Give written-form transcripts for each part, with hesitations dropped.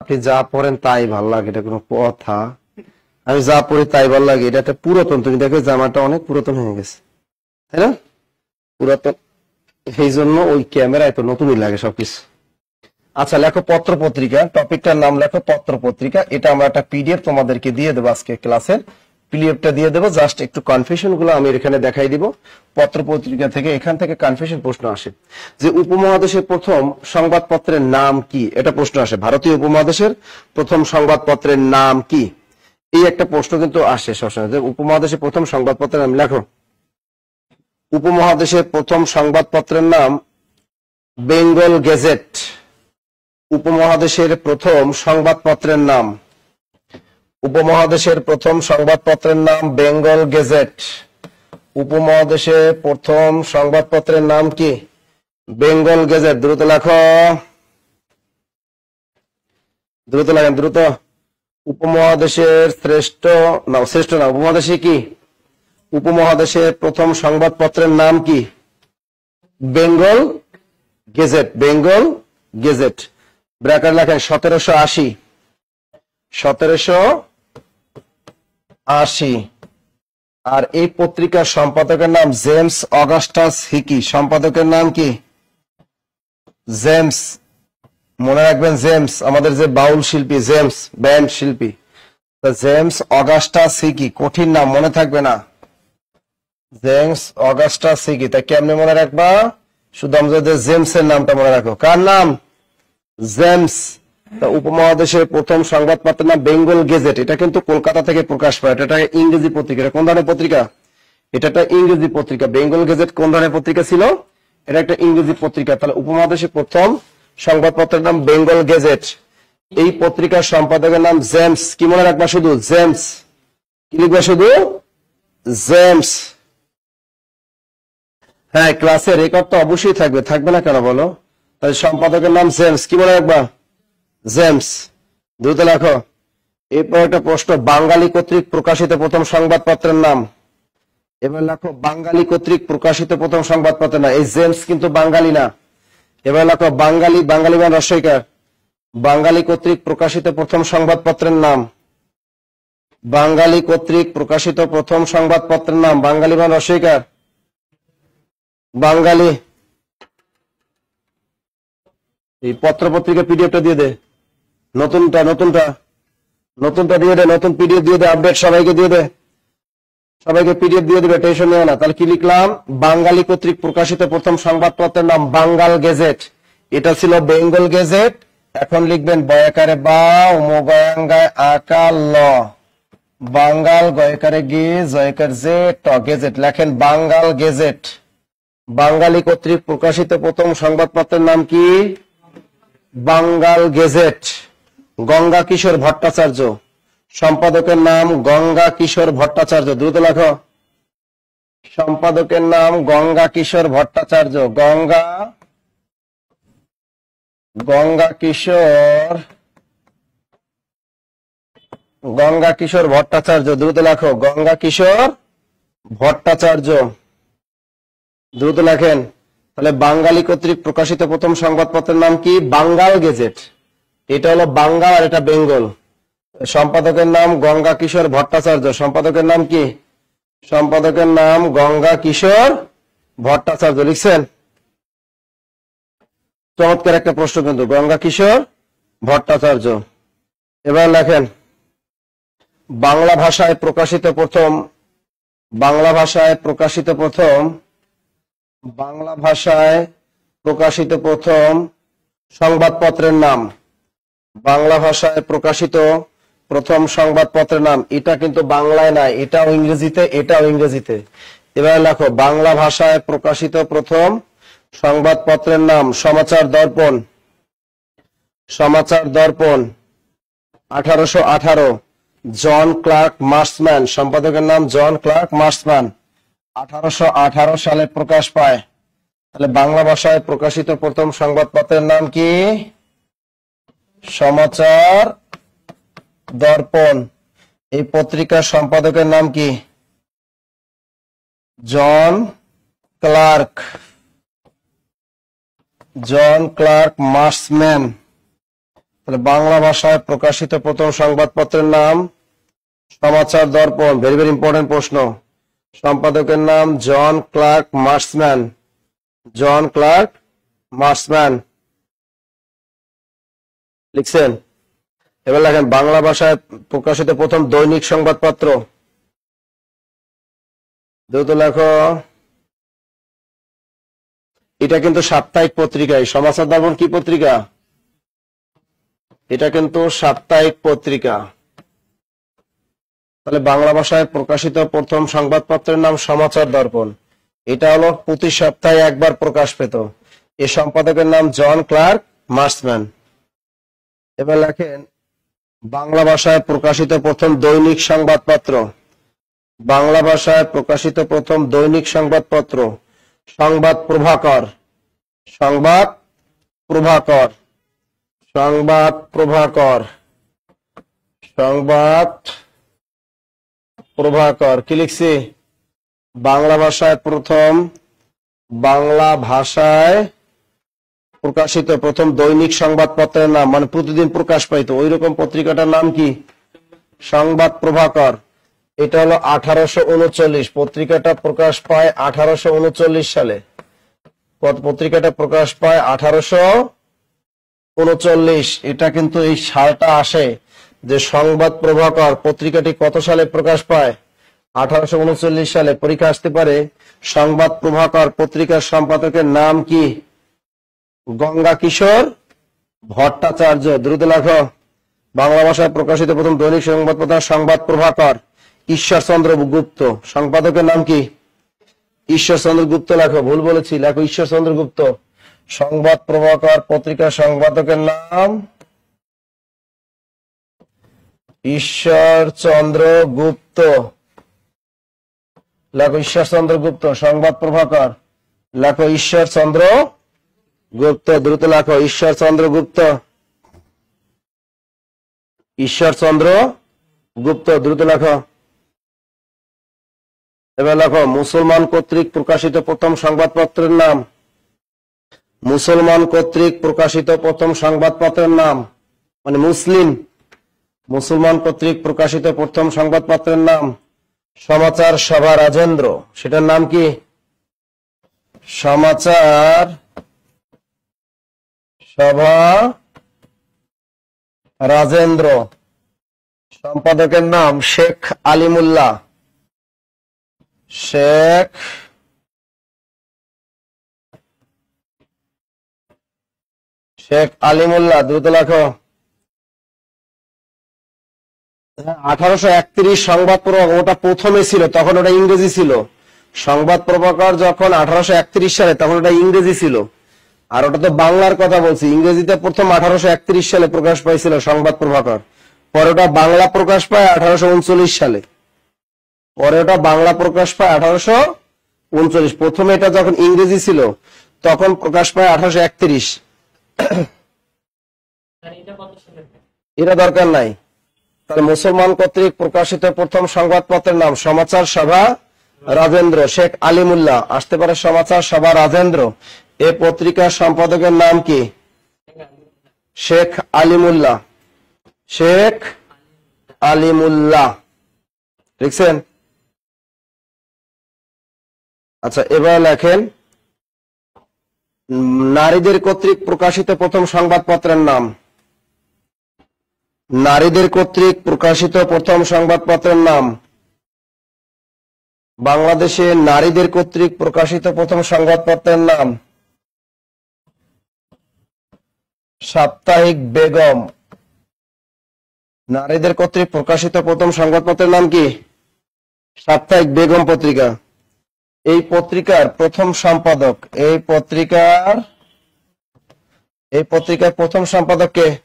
আপনি যা পড়েন তাই ভাল লাগে, এটা কোনো কথা? আমি যা পড়ি তাই ভাল লাগে, এটা একটা পুরাতন। তুমি দেখো জামাটা অনেক পুরাতন হয়ে গেছে, তাই না? পুরাতন, সেই জন্য ওই ক্যামেরায় তো নতুনই লাগে সবকিছু। আচ্ছা, লেখো পত্র পত্রিকা, টপিকটার নাম লেখো পত্র পত্রিকা। এটা আমরা একটা পিডিএফ তোমাদেরকে দিয়ে দেবো, আজকে ক্লাসের পিডিএফটা দিয়ে দেবো। জাস্ট একটু কনফিউশন গুলো আমি এখানে দেখাই দিব। পত্র পত্রিকা থেকে, এখান থেকে কনফিউশন প্রশ্ন আসে যে উপমহাদেশের প্রথম সংবাদপত্রের নাম কি, এটা প্রশ্ন আসে। ভারতীয় উপমহাদেশের প্রথম সংবাদপত্রের নাম কি, এই একটা প্রশ্ন কিন্তু আসে সবসময়, যে উপমহাদেশের প্রথম সংবাদপত্রের নাম লেখো। উপমহাদেশের প্রথম সংবাদপত্রের নাম বেঙ্গল গেজেট। উপমহাদেশের প্রথম সংবাদপত্রের নাম, উপমহাদেশের প্রথম সংবাদপত্রের নাম বেঙ্গল গেজেট। উপমহাদেশের প্রথম সংবাদপত্রের নাম কি? Bengal gazette. দ্রুত লেখো, দ্রুত লেখেন, দ্রুত। উপমহাদেশের শ্রেষ্ঠ না, উপমহাদেশে কি? উপমহাদেশের প্রথম সংবাদপত্রের নাম কি? Bengal gazette, Bengal gazette. Bracket লেখেন 1780, 1780। আর এই পত্রিকার সম্পাদকের নাম জেমস অগাস্টাস হিকি। সম্পাদকের নাম কি? জেমস, মনে রাখবেন জেমস, আমাদের যে বাউল শিল্পী, জেমস ব্যান্ড শিল্পী, জেমস অগাস্টাস হিকি। কঠিন নাম, মনে থাকবে না, জেমস অগাস্টাস হিকি। তাই কেমনে মনে রাখবা? শুধু আমাদের জেমসের নামটা মনে রাখো। কার নাম? জেমস। উপমহাদেশের প্রথম সংবাদপত্রের নাম বেঙ্গল গেজেট। এটা কিন্তু কলকাতা থেকে প্রকাশ পায়, এটা ইংরেজি পত্রিকা। এটা কোন ধরনের পত্রিকা? এটা একটা ইংরেজি পত্রিকা। বেঙ্গল গেজেট কোন ধরনের পত্রিকা ছিল? এটা একটা ইংরেজি পত্রিকা। তাহলে উপমহাদেশের প্রথম সংবাদপত্রের নাম বেঙ্গল গেজেট। এই পত্রিকার সম্পাদকের নাম জেমস। কি মনে রাখবা? শুধু জেমস। কি লিখবা? শুধু জেমস। হ্যাঁ, ক্লাসের রেকর্ড তো অবশ্যই থাকবে, থাকবে না কেন বলো? তাহলে সম্পাদকের নাম জেমস। কি মনে রাখবা? জেমস। দ্রুত লেখো। এরপর একটা প্রশ্ন, বাঙালি কর্তৃক প্রকাশিত প্রথম সংবাদপত্রের নাম। এবার লেখো বাঙালি কর্তৃক প্রকাশিত প্রথম সংবাদপত্রের নাম। এই জেমস কিন্তু বাঙালি না। এবার লেখো বাঙালি, বাঙালি বান রসইকার। বাঙালি কর্তৃক প্রকাশিত প্রথম সংবাদপত্রের নাম। বাঙালি কর্তৃক প্রকাশিত প্রথম সংবাদপত্রের নাম। বাঙালি বান রসইকার। বাঙালি। এই পত্র পত্রিকা পিডিএফটা দিয়ে দে, নতুনটা দিয়ে দে, নতুন পিডিএফ দিয়ে দে, আপডেট সবাইকে দিয়ে দে, সবাইকে পিডিএফ দিয়ে দেবে, টেনশন নেও না। তাহলে কি লিখলাম? বাঙালি কর্তৃক প্রকাশিত প্রথম সংবাদপত্রের নাম বাঙ্গাল গেজেট। এটা ছিল বেঙ্গল গেজেট। এখন লিখবেন বয়াকারে বা, উমগয়াঙ্গায় আকার ল, বাঙ্গাল গয়কারে গে, জয়কার জে ট, গেজেট। লেখেন বাঙ্গাল গেজেট। বাঙালি কর্তৃক প্রকাশিত প্রথম সংবাদপত্রের নাম কি? বাঙ্গাল গেজেট। গঙ্গা কিশোর ভট্টাচার্য। সম্পাদকের নাম গঙ্গা কিশোর ভট্টাচার্য। দ্রুত লেখো। সম্পাদকের নাম গঙ্গা কিশোর ভট্টাচার্য। গঙ্গা কিশোর ভট্টাচার্য। দ্রুত লেখো, গঙ্গা কিশোর ভট্টাচার্য। দ্রুত লেখেন। তাহলে বাঙালি কর্তৃক প্রকাশিত প্রথম সংবাদপত্রের নাম কি? বাঙ্গাল গেজেট। এটা হলো বাঙ্গাল আর এটা বেঙ্গল। সম্পাদকের নাম গঙ্গা কিশোর ভট্টাচার্য। সম্পাদকের নাম কি? সম্পাদকের নাম গঙ্গা কিশোর ভট্টাচার্য। লিখছেন? চমৎকার একটা প্রশ্ন কিন্তু, গঙ্গা কিশোর ভট্টাচার্য। এবার লেখেন বাংলা ভাষায় প্রকাশিত প্রথম সংবাদপত্রের নাম। বাংলা ভাষায় প্রকাশিত প্রথম সংবাদপত্রের নাম। এটা কিন্তু বাংলায় নাই, এটাও ইংরেজিতে। এবার লেখো বাংলা ভাষায় প্রকাশিত প্রথম সংবাদপত্রের নাম সমাচার দর্পণ। 1818। জন ক্লার্ক মার্সম্যান। সম্পাদকের নাম জন ক্লার্ক মার্সম্যান। 1818 সালে প্রকাশ পায়। তাহলে বাংলা ভাষায় প্রকাশিত প্রথম সংবাদপত্রের নাম কি? সমাচার দর্পণ। এই পত্রিকার সম্পাদকের নাম কি? জন ক্লার্ক মার্সম্যান। তাহলে বাংলা ভাষায় প্রকাশিত প্রথম সংবাদপত্রের নাম সমাচার দর্পণ। ভেরি ভেরি ইম্পর্টেন্ট প্রশ্ন। সম্পাদকের নাম জন ক্লার্ক মার্সম্যান। জন ক্লার্ক মার্সম্যান লিখছেন। এবার লেখেন বাংলা ভাষায় প্রকাশিত প্রথম দৈনিক সংবাদপত্র। দ্রুত লেখো। এটা কিন্তু সাপ্তাহিক পত্রিকা। সমাচার দর্পণ কি পত্রিকা? এটা কিন্তু সাপ্তাহিক পত্রিকা। তাহলে বাংলা ভাষায় প্রকাশিত প্রথম সংবাদপত্রের নাম সমাচার দর্পণ। এটা হলো প্রতি সপ্তাহে একবার প্রকাশ পেত। এই সম্পাদকের নাম জন ক্লার্ক মার্সম্যান। এবার লেখেন বাংলা ভাষায় প্রকাশিত প্রথম দৈনিক সংবাদপত্র। বাংলা ভাষায় প্রকাশিত প্রথম দৈনিক সংবাদপত্র সংবাদ প্রভাকর। সংবাদ প্রভাকর। সংবাদ প্রভাকর। সংবাদ প্রভাকর। কি লিখছি? বাংলা ভাষায় প্রকাশিত প্রথম দৈনিক সংবাদপত্রের নাম, মানে প্রতিদিন প্রকাশ পাইতো ওই রকম পত্রিকাটার নাম কি? সংবাদ প্রভাকর। এটা হলো 1839। পত্রিকাটা প্রকাশ পায় 1839 সালে। পত্রিকাটা প্রকাশ পায় 1839। এটা কিন্তু এই সালটা আসে যে সংবাদ প্রভাকর পত্রিকাটি কত সালে প্রকাশ পায়? 1839 সালে। পরীক্ষা আসতে পারে সংবাদ প্রভাকর পত্রিকার সম্পাদকের নাম কি? গঙ্গা কিশোর ভট্টাচার্য। দ্রুত লেখো। বাংলা ভাষায় প্রকাশিত প্রথম দৈনিক সংবাদপত্র সংবাদ প্রভাকর ঈশ্বরচন্দ্র গুপ্ত। সম্পাদকের নাম কি? ঈশ্বরচন্দ্র গুপ্ত লেখো। ভুল বলেছি, লেখো ঈশ্বরচন্দ্র গুপ্ত। সংবাদ প্রভাকর পত্রিকার সম্পাদকের নাম ঈশ্বরচন্দ্র গুপ্ত। লেখো ঈশ্বরচন্দ্র গুপ্ত। সংবাদ প্রভাকর লেখো ঈশ্বরচন্দ্র গুপ্ত। দ্রুত লেখো ঈশ্বরচন্দ্র গুপ্ত। ঈশ্বরচন্দ্র গুপ্ত। দ্রুত লেখো। এবার লেখো মুসলমান কর্তৃক প্রকাশিত প্রথম সংবাদপত্রের নাম। মুসলমান কর্তৃক প্রকাশিত প্রথম সংবাদপত্রের নাম, মানে মুসলমান কর্তৃক প্রকাশিত প্রথম সংবাদপত্রের নাম সমাচার সভা রাজেন্দ্র। সেটার নাম কি? সমাচার সভা রাজেন্দ্র। সম্পাদকের নাম শেখ আলিমুল্লাহ। শেখ আলিমুল্লাহ। দ্রুত লেখো। 1831 সংবাদ প্রভাকর, ওটা প্রথমে ছিল, তখন ওটা ইংরেজি ছিল। সংবাদ প্রভাকর যখন 1831 সালে, তখন ওটা ইংরেজি ছিল। আর ওটা তো বাংলার কথা বলছি। ইংরেজিতে প্রথম 1831 সালে প্রকাশ পাইছিল সংবাদ প্রভাকর। পরে ওটা বাংলা প্রকাশ পায় 1839 সালে। পরে ওটা বাংলা প্রকাশ পায় 1839। প্রথমে এটা যখন ইংরেজি ছিল তখন প্রকাশ পায় 1831। এটা দরকার নাই। তাহলে মুসলমান কর্তৃক প্রকাশিত প্রথম সংবাদপত্রের নাম সমাচার সভা রাজেন্দ্র। শেখ আলিমুল্লাহ। আসতে পারে সমাচার সভা রাজেন্দ্র। এই পত্রিকার সম্পাদকের নাম কি? শেখ আলিমুল্লাহ। শেখ আলিমুল্লাহ লিখছেন। আচ্ছা, এবার লেখেন নারীদের কর্তৃক প্রকাশিত প্রথম সংবাদপত্রের নাম। নারীদের কর্তৃক প্রকাশিত প্রথম সংবাদপত্রের নাম। বাংলাদেশে নারীদের কর্তৃক প্রকাশিত প্রথম সংবাদপত্রের নাম সাপ্তাহিক বেগম। নারীদের কর্তৃক প্রকাশিত প্রথম সংবাদপত্রের নাম কি? সাপ্তাহিক বেগম পত্রিকা। এই পত্রিকার প্রথম সম্পাদক, এই পত্রিকার প্রথম সম্পাদক কে?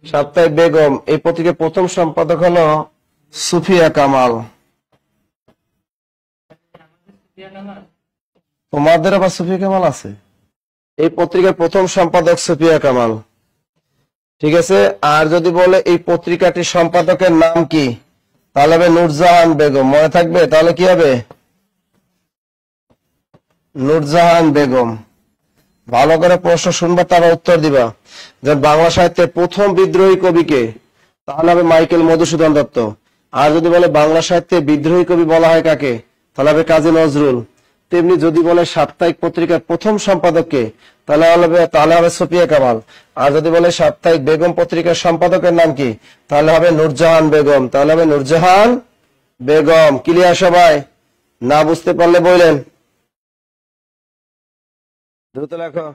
সাপ্তাহিক বেগম। এই পত্রিকার প্রথম সম্পাদক হলো সুফিয়া কামাল। তোমাদের আবার সুফিয়া কামাল আছে? এই পত্রিকার প্রথম সম্পাদক সুফিয়া কামাল। ঠিক আছে। আর যদি বলে এই পত্রিকাটির সম্পাদকের নাম কি, তাহলে হবে নূরজাহান বেগম। মনে থাকবে? তাহলে কি হবে? নূরজাহান বেগম। ভালো করে প্রশ্ন শুনবা তারপর উত্তর দিবা। যেন বাংলা সাহিত্যের প্রথম বিদ্রোহী কবিকে, তাহলে হবে মাইকেল মধুসূদন দত্ত। আর যদি বলে বাংলা সাহিত্যে বিদ্রোহী কবি বলা হয় কাকে, তাহলে হবে কাজী নজরুল। তেমনি যদি বলে সাপ্তাহিক পত্রিকার প্রথম সম্পাদককে, তাহলে হবে সুফিয়া কামাল। আর যদি বলে সাপ্তাহিক বেগম পত্রিকার সম্পাদকের নাম কি, তাহলে হবে নূরজাহান বেগম। তাহলে হবে নূরজাহান বেগম। ক্লিয়ার সবাই? না বুঝতে পারলে বললেন, দ্রুত লেখো।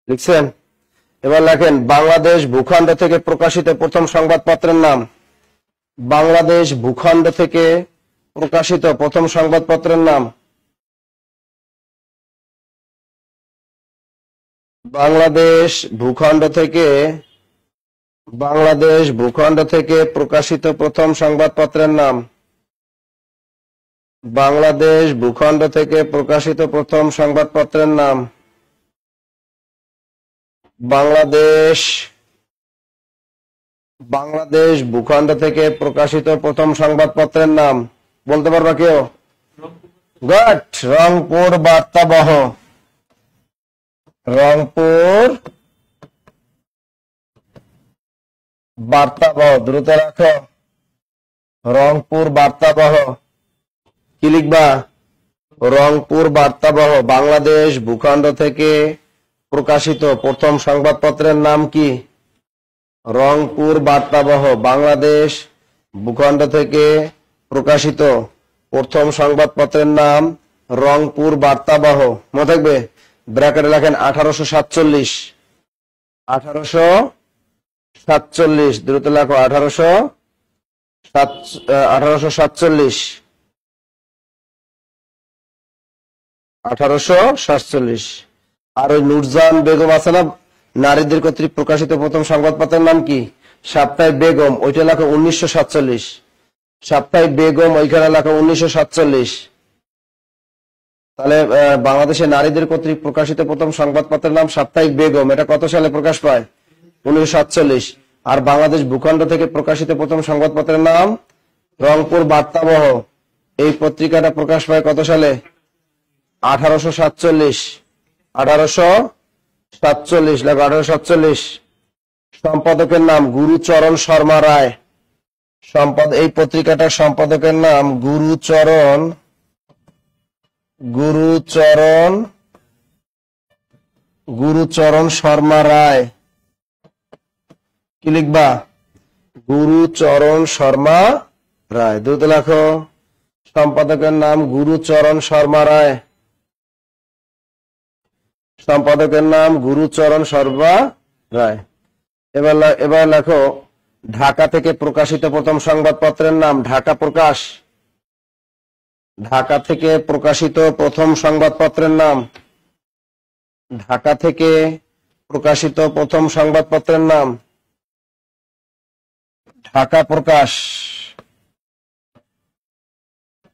লিখছেন? এবার লেখেন বাংলাদেশ ভূখণ্ড থেকে প্রকাশিত প্রথম সংবাদপত্রের নাম। বাংলাদেশ ভূখণ্ড থেকে প্রকাশিত প্রথম সংবাদপত্রের নাম। বাংলাদেশ ভূখণ্ড থেকে প্রকাশিত প্রথম সংবাদপত্রের নাম। বাংলাদেশ ভূখণ্ড থেকে প্রকাশিত প্রথম সংবাদপত্রের নাম। বাংলাদেশ ভূখণ্ড থেকে প্রকাশিত প্রথম সংবাদপত্রের নাম বলতে পারবা কেউ? গুড। রংপুর বার্তাবহ। রংপুর বার্তাবহ। দ্রুত রাখো। রংপুর বার্তাবহ। কি লিখবা? রংপুর বার্তাবহ। বাংলাদেশ ভূখণ্ড থেকে প্রকাশিত প্রথম সংবাদপত্রের নাম কি? রংপুর বার্তাবহ। বাংলাদেশ ভূখণ্ড থেকে প্রকাশিত প্রথম সংবাদপত্রের নাম রংপুর বার্তাবহ। মনে থাকবে? ব্র্যাকেটে লেখেন 1847। 1847। দ্রুত লেখো। 1847। 1847। আর ওই নূরজাহান বেগম আছে না, নারীদের কর্তৃক প্রকাশিত প্রথম সংবাদপত্রের নাম কি? সাপ্তাহিক বেগম। ওইটা লেখা 1947। সাপ্তাহিক বেগম ওইখানে লেখা 1947। তাহলে বাংলাদেশে নারীদের কর্তৃক প্রকাশিত প্রথম সংবাদপত্রের নাম সাপ্তাহিক বেগম। এটা কত সালে প্রকাশ পায়? 1947। আর বাংলাদেশ ভূখণ্ড থেকে প্রকাশিত প্রথম সংবাদপত্রের নাম রংপুর বার্তাবহ। এই পত্রিকাটা প্রকাশ পায় কত সালে? 1847। 1847 লেখো। 1847। সম্পাদকের নাম গুরুচরণ শর্মা রায়। এই পত্রিকাটার সম্পাদকের নাম গুরুচরণ শর্মা রায়। কি লিখবা? গুরুচরণ শর্মা রায়। দ্রুত লেখো। সম্পাদকের নাম গুরুচরণ শর্মা রায়। সম্পাদকের নাম গুরুচরণ শর্মা রায়। এবার লেখো ঢাকা থেকে প্রকাশিত প্রথম সংবাদপত্রের নাম। ঢাকা প্রকাশ। ঢাকা থেকে প্রকাশিত প্রথম সংবাদপত্রের নাম। ঢাকা থেকে প্রকাশিত প্রথম সংবাদপত্রের নাম ঢাকা প্রকাশ।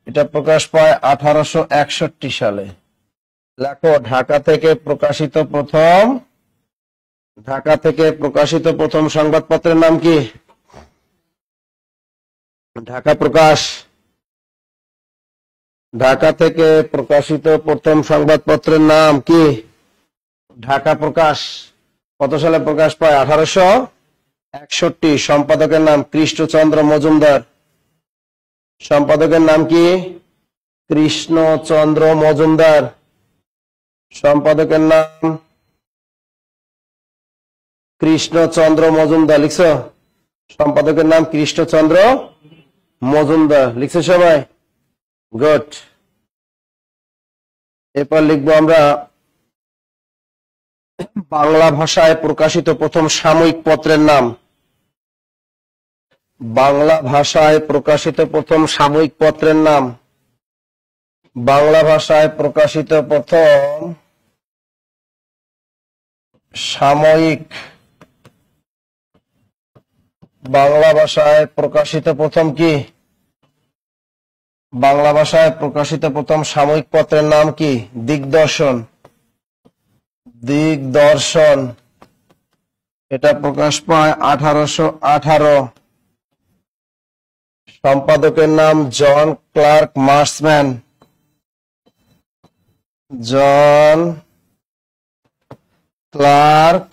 এটা প্রকাশ পায় 1861 সালে। লেখো ঢাকা থেকে প্রকাশিত প্রথম সংবাদপত্রের নাম কি? ঢাকা প্রকাশ। ঢাকা থেকে প্রকাশিত প্রথম সংবাদপত্রের নাম কি? ঢাকা প্রকাশ। কত সালে প্রকাশ পায়? 1861। সম্পাদকের নাম কৃষ্ণচন্দ্র মজুমদার। সম্পাদকের নাম কি? কৃষ্ণচন্দ্র মজুমদার। সম্পাদকের নাম কৃষ্ণচন্দ্র মজুমদার। লিখছো? সম্পাদকের নাম কৃষ্ণচন্দ্র মজুমদার। লিখছো সবাই? গুড। এরপর লিখবো আমরা বাংলা ভাষায় প্রকাশিত প্রথম সাময়িক পত্রের নাম। বাংলা ভাষায় প্রকাশিত প্রথম সাময়িক পত্রের নাম। বাংলা ভাষায় প্রকাশিত প্রথম সাময়িক। বাংলা ভাষায় প্রকাশিত প্রথম কি? বাংলা ভাষায় প্রকাশিত প্রথম সাময়িক পত্রের নাম কি? দিগদর্শন। দিগদর্শন। এটা প্রকাশ পায় 1818। সম্পাদকের নাম জন ক্লার্ক মার্সম্যান। জন ক্লার্ক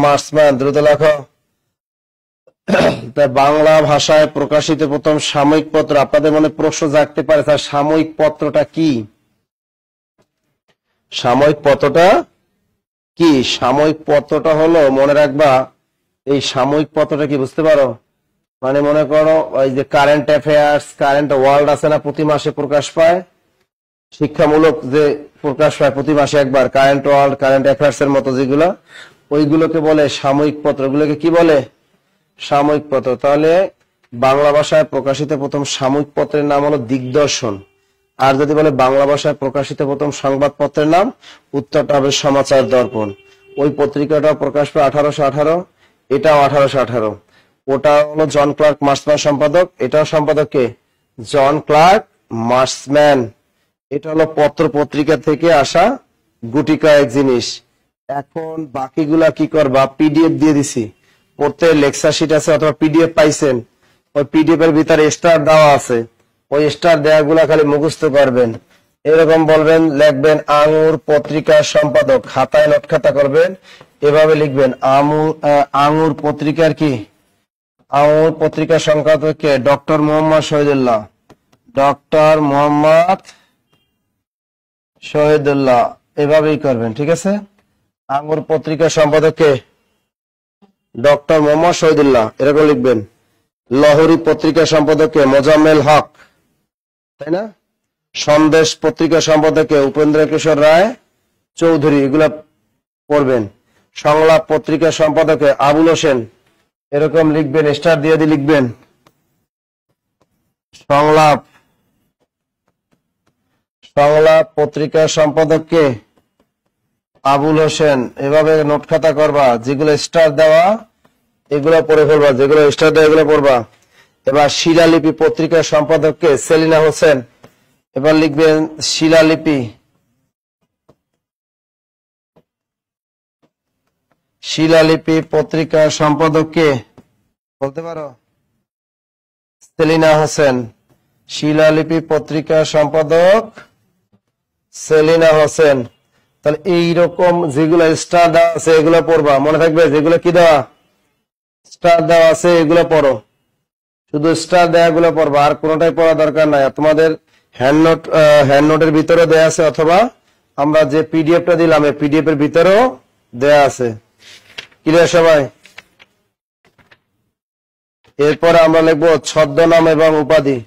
মার্সম্যান। দ্রুত লেখো। বাংলা ভাষায় প্রকাশিত প্রথম সাময়িক পত্র। আপনাদের মনে প্রশ্ন জাগতে পারে, স্যার সাময়িক পত্রটা কি? সাময়িক পত্রটা কি? সাময়িক পত্রটা হলো, মনে রাখবা, এই সাময়িক পত্রটা কি বুঝতে পারো? মানে মনে করো ওই যে কারেন্ট অ্যাফেয়ার্স, কারেন্ট ওয়ার্ল্ড আছে না, প্রতি মাসে প্রকাশ পায়, শিক্ষামূলক যে প্রকাশ পায় প্রতি মাসে একবার, কারেন্ট ওয়ার্ল্ড, কারেন্ট অ্যাফেয়ার্স এর মতো যেগুলো, ওইগুলোকে বলে সাময়িক পত্র। ওগুলোকে কি বলে? সাময়িক পত্র। তাহলে বাংলা ভাষায় প্রকাশিত প্রথম সাময়িক পত্রের নাম হলো দিগদর্শন। আর যদি বলে বাংলা ভাষায় প্রকাশিত প্রথম সংবাদপত্রের নাম, উত্তরটা হবে সমাচার দর্পণ। ওই পত্রিকাটা প্রকাশ পায় 1818, এটাও 1818। ওটা হলো জন ক্লার্ক মার্সম্যান সম্পাদক, এটাও সম্পাদক কে? জন ক্লার্ক মার্সম্যান। এটা হলো পত্র পত্রিকা থেকে আসা গুটি কয়েক জিনিস। এখন বাকিগুলা কি করবা? পিডিএফ দিয়ে দিছি, পড়তে লেকচার শিট আছে অথবা পিডিএফ পাইছেন, ওই পিডিএফ এর ভিতরে স্টার দেওয়া আছে, ওই স্টার দেওয়াগুলা খালি মুখস্থ করবেন। এরকম বলবেন, লিখবেন আঙুর পত্রিকার সম্পাদক, খাতায় নোট খাতা করবেন, এভাবে লিখবেন আঙুর পত্রিকার কি? আঙুর পত্রিকার সম্পাদক কে? ডক্টর মোহাম্মদ শহীদুল্লাহ। ডক্টর মোহাম্মদ শহীদুল্লাহ, এভাবেই করবেন, ঠিক আছে? আঙুর পত্রিকার সম্পাদক কে? ডক্টর মোহাম্মদ শহীদুল্লাহ, এরকম লিখবেন। লহরী পত্রিকা সম্পাদক কে? মোজাম্মেল হক, তাই না? সন্দেশ পত্রিকা সম্পাদক কে? উপেন্দ্র কিশোর রায় চৌধুরী, এগুলা পড়বেন। সংলাপ পত্রিকা সম্পাদক কে? আবুল হোসেন, এরকম লিখবেন, স্টার দিয়ে দিয়ে লিখবেন। সংলাপ পত্রিকা সম্পাদক কে? আবুল হোসেন, এভাবে নোট খাতা করবা, যেগুলো স্টার দেওয়া এগুলো পড়ে ফেলবা, যেগুলো স্টার দেওয়া এগুলো পড়বা। এবার শিলালিপি পত্রিকার সম্পাদক কে? সেলিনা হোসেন, এবার লিখবেন শিলালিপি পত্রিকার সম্পাদক কে? বলতে পারো? সেলিনা হোসেন। শিলালিপি পত্রিকার সম্পাদক সেলিনা হোসেন। তাহলে এইরকম যেগুলো স্টার দেওয়া আছে এগুলো পড়বা, মনে থাকবে। যেগুলো কি দেওয়া? স্টার দেওয়া আছে এগুলো পড়ো, শুধু স্টার দেওয়া গুলো পড়বা, আর কোনোটাই পড়া দরকার নাই। তোমাদের হ্যান্ড নোটের ভিতরে দেয়া আছে, অথবা আমরা যে পিডিএফটা দিলাম এই পিডিএফ এর ভিতরেও দেয়া আছে। ক্লিয়ার সবাই? এরপরে আমরা লিখবো ছদ্মনাম এবং উপাধি।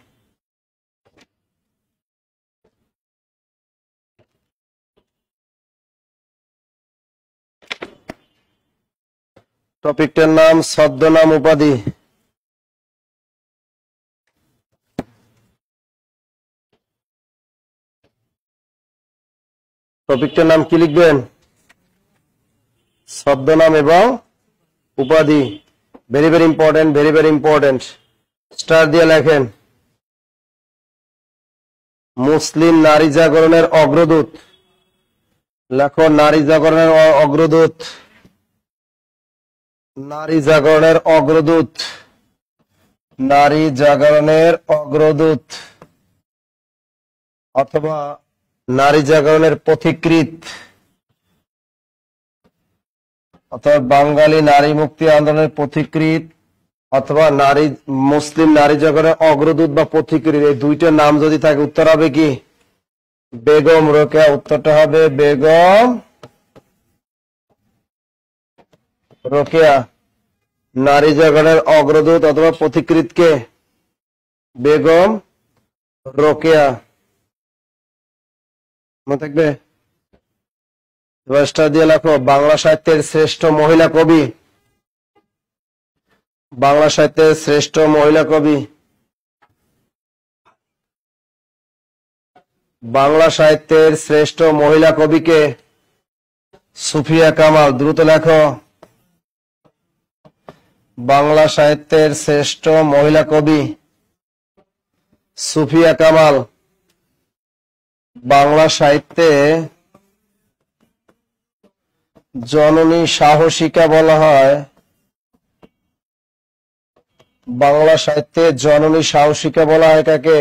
টপিকটার নাম ছদ্মনাম উপাধি। টপিকটার নাম কি লিখবেন? ছদ্মনাম এবং উপাধি। Very very important, very very important. Star দিয়ে লেখেন। মুসলিম নারী জাগরণের অগ্রদূত, লেখো নারী জাগরণের অগ্রদূত। নারী জাগরণের অগ্রদূত, নারী জাগরণের অগ্রদূত, অথবা নারী জাগরণের পথিকৃৎ, অথবা বাঙালি নারী মুক্তি আন্দোলনের পথিকৃৎ, অথবা মুসলিম নারী জাগরণের অগ্রদূত বা পথিকৃৎ। এই দুইটা নাম যদি থাকে উত্তর হবে কি? বেগম রোকেয়া। উত্তরটা হবে বেগম রোকেয়া। নারী জাগরণের অগ্রদূত অথবা পথিকৃৎ কে? বেগম রোকেয়া। মনে থাকবে? স্টার দিয়ে লেখো বাংলা সাহিত্যের শ্রেষ্ঠ মহিলা কবি। বাংলা সাহিত্যের শ্রেষ্ঠ মহিলা কবি। বাংলা সাহিত্যের শ্রেষ্ঠ মহিলা কবিকে? সুফিয়া কামাল। দ্রুত লেখো। বাংলা সাহিত্যের শ্রেষ্ঠ মহিলা কবি সুফিয়া কামাল। বাংলা সাহিত্যে জননী সাহসিকা বলা হয় বাংলা সাহিত্যে জননী সাহসিকা বলা হয় কাকে?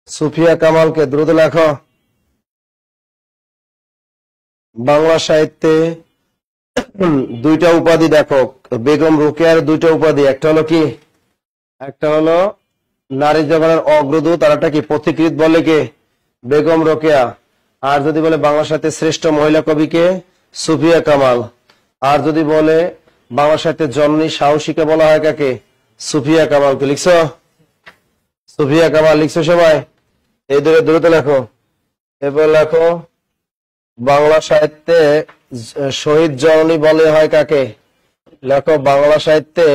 সুফিয়া কামালকে। দ্রুত লেখো। বাংলা সাহিত্যে দুইটা উপাধি দেখো, বেগম রোকেয়ার দুইটা উপাধি, একটা হলো কি, একটা হলো নারী জগনের অগ্রদূত, আর একটা কি পথিকৃৎ, বলে কে? বেগম রোকেয়া। আর যদি বলে বাংলা সাহিত্যের শ্রেষ্ঠ মহিলা কবিকে? সুফিয়া কামাল। আর যদি বলে বাংলা সাহিত্যের জননী সাহসিকা বলা হয় কাকে? সুফিয়া কামালকে। লিখছো? সুফিয়া কামাল লিখছো সবাই? এই দুটো দ্রুত লেখো। এবার লেখো, বাংলা সাহিত্যে শহীদ জননী বলে হয় কাকে? লেখো, বাংলা সাহিত্যে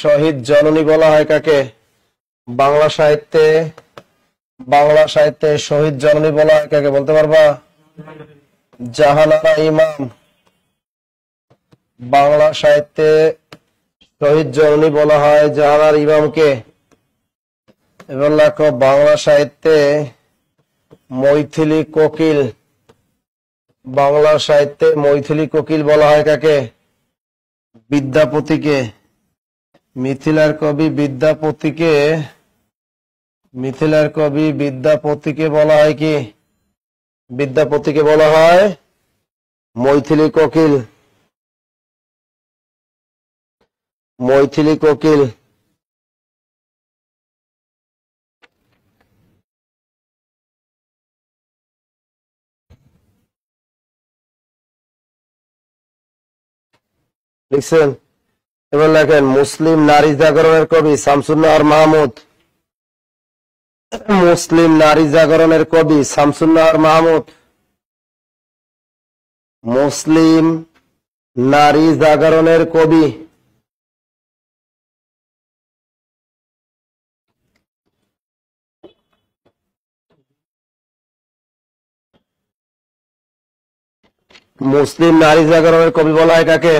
শহীদ জননী বলা হয় কাকে? বাংলা সাহিত্যে শহীদ জননী বলা হয় কাকে? বলতে পারবা? জাহানারা ইমাম। বাংলা সাহিত্যে শহীদ জননী বলা হয় জাহানারা ইমামকে। এবার লেখো, বাংলা সাহিত্যে মৈথিলী কোকিল। বাংলা সাহিত্যে মৈথিলী কোকিল বলা হয় কাকে? বিদ্যাপতিকে। মিথিলার কবি বিদ্যাপতিকে বলা হয় কি? বিদ্যাপতিকে বলা হয় মৈথিলী কোকিল। লিখছেন? এবার লেখেন, মুসলিম নারী জাগরণের কবি শামসুন্নাহার মাহমুদ। মুসলিম নারী জাগরণের কবি শামসুন্নাহার মাহমুদ। মুসলিম নারী জাগরণের কবি বলা হয় কাকে?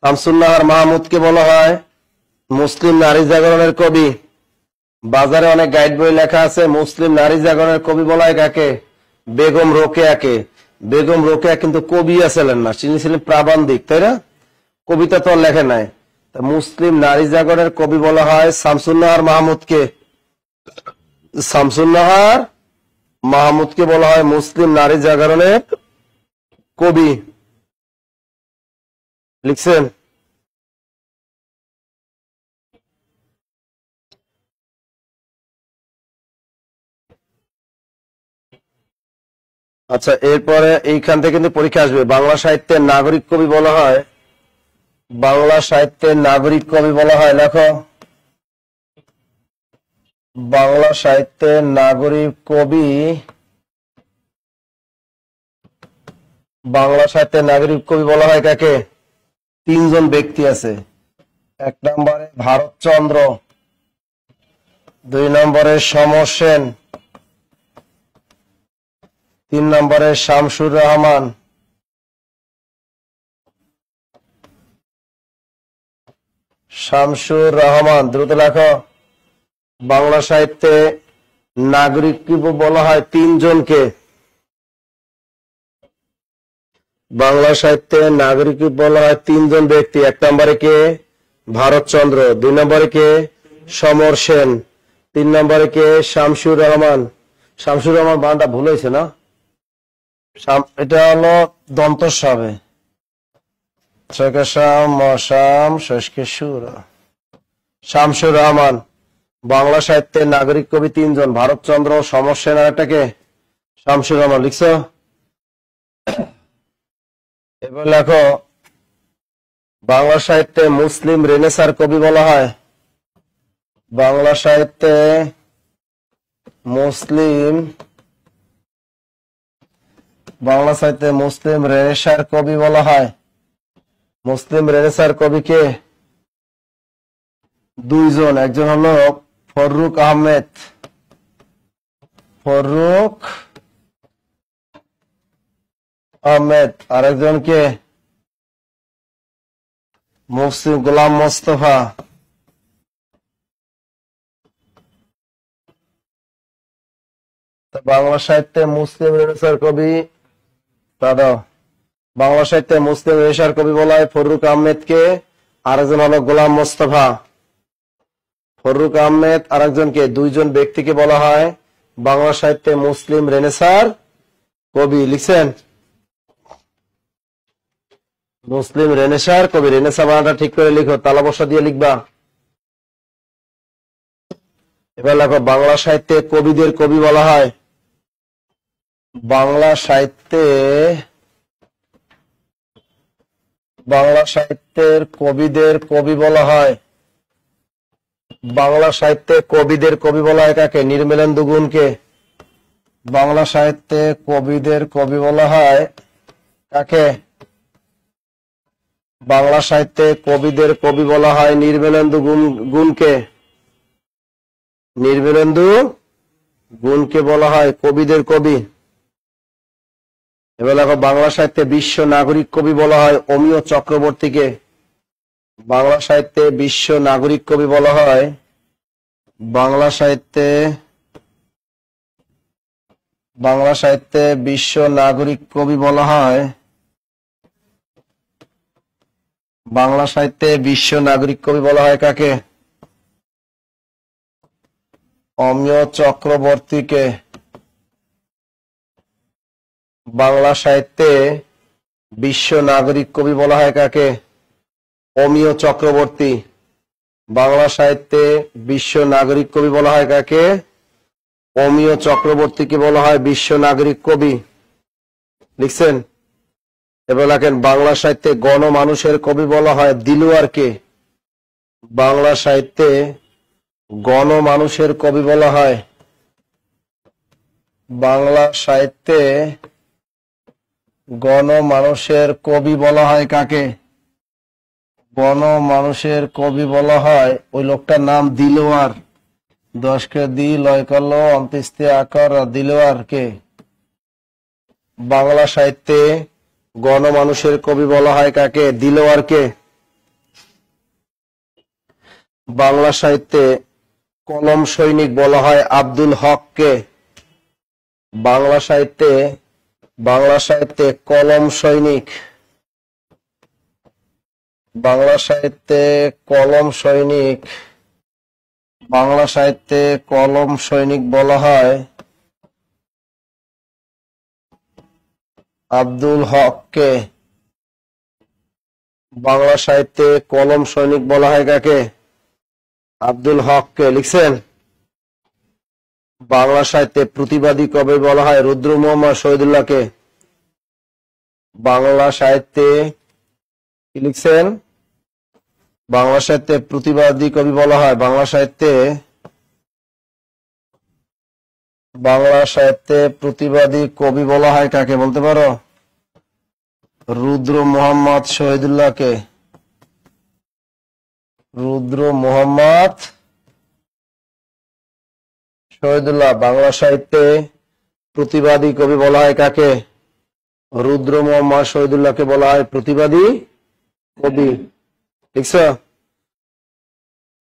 শামসুন্নাহার মাহমুদকে বলা হয় মুসলিম নারী জাগরণের কবি। বাজারে অনেক গাইড বই লেখা আছে, মুসলিম নারী জাগরণের কবি বলা হয় কাকে? বেগম রোকেয়াকে। বেগম রোকেয়া কিন্তু কবি ছিলেন না, তিনি ছিলেন প্রাবন্ধিক, তাই না? কবিতা তো লেখে নাই। মুসলিম নারী জাগরণের কবি বলা হয় শামসুন্নাহার মাহমুদকে। শামসুন্নাহার মাহমুদকে বলা হয় মুসলিম নারী জাগরণের কবি। লিখছেন? আচ্ছা, এরপরে এইখান থেকে কিন্তু পরীক্ষা আসবে। বাংলা সাহিত্যের নাগরিক কবি বলা হয়, লেখো, বাংলা সাহিত্যের নাগরিক কবি বলা হয় কাকে? তিনজন ব্যক্তি আছে। এক নম্বরে ভারতচন্দ্র, দুই নম্বরে সমর সেন, তিন নম্বরে শামসুর রহমান। দ্রুত লেখো। বাংলা সাহিত্যে নাগরিক কবি বলা হয় তিনজনকে। বাংলা সাহিত্যে নাগরিক বলা হয় তিনজন ব্যক্তি। এক নম্বরে কে? ভারতচন্দ্র। দুই নম্বরে কে? সমর সেন। তিন নম্বরে কে? শামসুর রহমান। শামসুর রহমান বানানটা ভুল হয়েছে না? এটা হলো দন্তস্ব হবে। শামসুর রহমান। বাংলা সাহিত্যের নাগরিক কবি তিনজন, ভারতচন্দ্র, সমর সেন, আর একটাকে শামসুর রহমান। লিখছো? এবার লেখো, বাংলা সাহিত্যে মুসলিম রেনেসার কবি বলা হয়। বাংলা সাহিত্যে মুসলিম রেনেসার কবি বলা হয়। মুসলিম রেনেসার কবিকে দুইজন, একজন হলো ফররুখ আহমেদ, আরেকজনকে মুফতি গোলাম মোস্তফা। বাংলা সাহিত্যে মুসলিম রেনেসার কবি দাদা বাংলা সাহিত্যে মুসলিম রেনেসার কবি বলা হয় ফররুখ আহমেদকে, আরেকজন হলো গোলাম মোস্তফা। ফররুখ আহমেদ আরেকজনকে, দুইজন ব্যক্তিকে বলা হয় বাংলা সাহিত্যে মুসলিম রেনেসার কবি। লিখছেন? মুসলিম রেনেসার কবি। রেনেসা বানাটা ঠিক করে লিখো, তালা বসা দিয়ে লিখবা। এবার লেখো বাংলা সাহিত্যে কবিদের কবি বলা হয়। বাংলা সাহিত্যের কবিদের কবি বলা হয়। বাংলা সাহিত্যে কবিদের কবি বলা হয় কাকে? নির্মলেন্দু গুণকে। বাংলা সাহিত্যে কবিদের কবি বলা হয় কাকে? বাংলা সাহিত্যে কবিদের কবি বলা হয় নির্মলেন্দু গুণকে। নির্মলেন্দু গুণকে বলা হয় কবিদের কবি। এবার দেখো বাংলা সাহিত্যে বিশ্ব নাগরিক কবি বলা হয় অমিয় চক্রবর্তীকে। বাংলা সাহিত্যে বিশ্ব নাগরিক কবি বলা হয়, বাংলা সাহিত্যে বিশ্ব নাগরিক কবি বলা হয়, বাংলা সাহিত্যে বিশ্ব নাগরিক কবি বলা হয় কাকে? অমিয় চক্রবর্তীকে। বাংলা সাহিত্যে বিশ্ব নাগরিক কবি বলা হয় কাকে? অমিয় চক্রবর্তী। বাংলা সাহিত্যে বিশ্ব নাগরিক কবি বলা হয় কাকে? অমিয় চক্রবর্তীকে বলা হয় বিশ্ব নাগরিক কবি। লিখছেন? এবার লেখেন বাংলা সাহিত্যে গণমানুষের কবি বলা হয় দিলওয়ারকে। বাংলা সাহিত্যে গণমানুষের কবি বলা হয়, বাংলা সাহিত্যে গণমানুষের কবি বলা হয় কাকে? গণমানুষের কবি বলা হয় ওই লোকটার নাম দিলওয়ার। 10 কে দি লয় করলো 29 আকার দিলওয়ারকে। বাংলা সাহিত্যে গণমানুষের কবি বলা হয় কাকে? দিলওয়ারকে। বাংলা সাহিত্যে কলম সৈনিক বলা হয় আব্দুল হককে। বাংলা সাহিত্যে কলম সৈনিক, বাংলা সাহিত্যে কলম সৈনিক, বাংলা সাহিত্যে কলম সৈনিক বলা হয় আব্দুল হককে। বাংলা সাহিত্যে কলম সৈনিক বলা হয় কাকে? আব্দুল হককে। লিখছেন? বাংলা সাহিত্যে প্রতিবাদী কবি বলা হয় রুদ্র মোহাম্মদ শহীদুল্লাহকে। বাংলা সাহিত্যে কি লিখছেন? বাংলা সাহিত্যে প্রতিবাদী কবি বলা হয়, বাংলা সাহিত্যে প্রতিবাদী কবি বলা হয় কাকে বলতে পারো? রুদ্র মোহাম্মদ শহীদুল্লাহকে। রুদ্র মোহাম্মদ শহীদুল্লাহ। বাংলা সাহিত্যে প্রতিবাদী কবি বলা হয় কাকে? রুদ্র মোহাম্মদ শহীদুল্লাহকে বলা হয় প্রতিবাদী কবি। লিখছ?